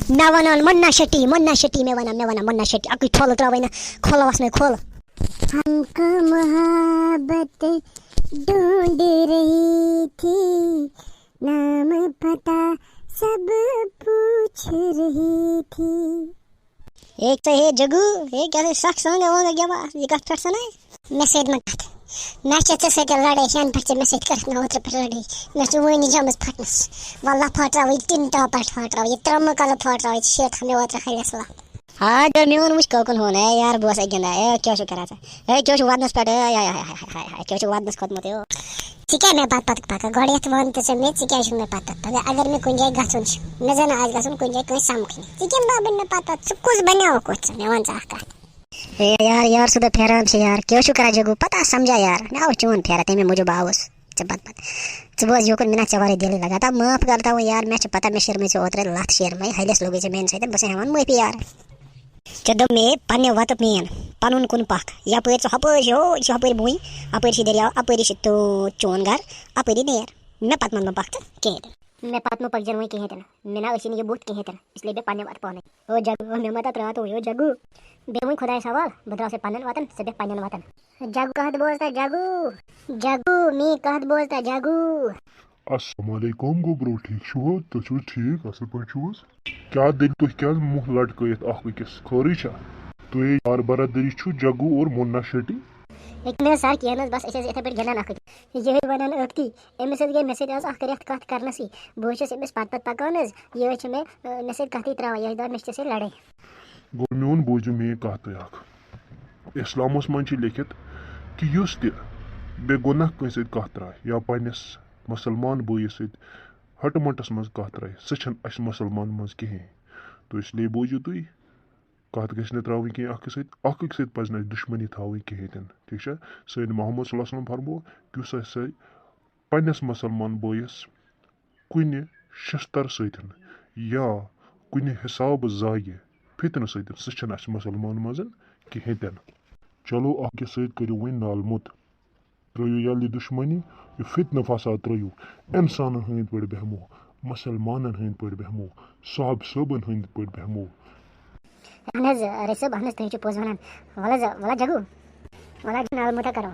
मैं वन मुन्ना शेट्टी मैं वन मुन्ना शेट्टी अक खोल त्रवे ना खोलवास में खोल। हमको मोहब्बत ढूंढ रही थी, नाम पता सब पूछ रही थी। एक तो ये जगू ये क्या शख्स होंगे वो क्या बात ये कट फट सुनाए मैसेज में कट मैच अच्छे से लड़े शान पर मैसेज करना होता पर लड़े मैं तो वो नहीं जामस फटनस वाला फट रहा है तीन टॉप फट रहा है ये त्रम कल फट रहा है शेट हमें होता है ऐसा। हाँ जब मैं उन मुश्किल कौन होना है यार बॉस एक ना क्या शो करा था क्या शो वादनस पड़े हाय क्या शो वादनस खत्म होते हो ठीक है। मैं बात पाका गड़िया तो वन तो से मैं ठीक है मैं पता था अगर मैं कुंजाई गसुन मैं जना आज गसुन कुंजाई कोई सामने ठीक है बाबन में पता कुछ बनाओ कुछ मैं वन चाह का यार सुबह फेरा से यार क्यों शो करा जगू पता समझा यार ना चून फेरा ते में मुझे बावस चबत सुबह जो को मिना चवारे दिल लगा था माफ करता हूं यार मैं पता मैं शर्म से उतरे लाख शेर में हाइलेस लोगे से मेन से बस हवन मुई पे यार चदो में पन्ने वत मेन पनुन कुन पाक या पेर सो हपर बुई अपर सी दरिया अपर सी तो चोनगर अपर नेर मैं पतमन में पाक के मैं पतम पक जन के हेतन मैं ना उसी ने बहुत के हेतन इसलिए बे पन्ने वत पाने ओ जगू मैं मत रहा तो यो जगू बे मुई खुदा सवाल बदरा से पन्नन वतन से बे पन्नन वतन जगू कहत बोलता जगू मी कहत बोलता जगू। अस्सलामुअलैकुम गोब्रो ठीक छो तो छु ठीक असल पर छु क्या दिल तो क्या मुंह लटकयत अखिस खौरी छा तो यार बरादरी छु जगू और मुन्ना शेट्टी एक मेरे सर किया ना बस ऐसे इथे पे गना नख ये बनन अक्ति एमएस गए मैसेज आज अखरियत कत करनसी बोचे से बस पात पकानस ये छ में मैसेज कति त्राव ये दर निश्चय से लड़े गोमियोन बोजु में कहत याक इस्लामस मन छ लिखित कि युस ते बे गुनाह कस कत त्रा या पन्नस मुसलमान बोई सत हटमटस मज कत त्रा सह अस मुसलमान मज कहें तो इसलिए बोजू तुई कत गि त्रावी कह अख सत पज दुश्मनी थी कहें ठीक है। सैद मोहम्मद सल्लल्लाहु अलैहि वसल्लम फरमो कि स पन्नस मुसलमान बोयस कुन शस्तर सत या कुन हिसाब जाये फितन सत सह अस मुसलमान मज कहें। चलो अकिस सत करो वन नालमुत त्रो यलि दुश्मनी यह फितन फसाद त्रो इंसान हंद पे बहमो मुसलमान हंद पे बहमो साहब सबन हंद पे बहमो अरे सब अहनस तुम पोज वन वाला जगू वाला नालमुता करो।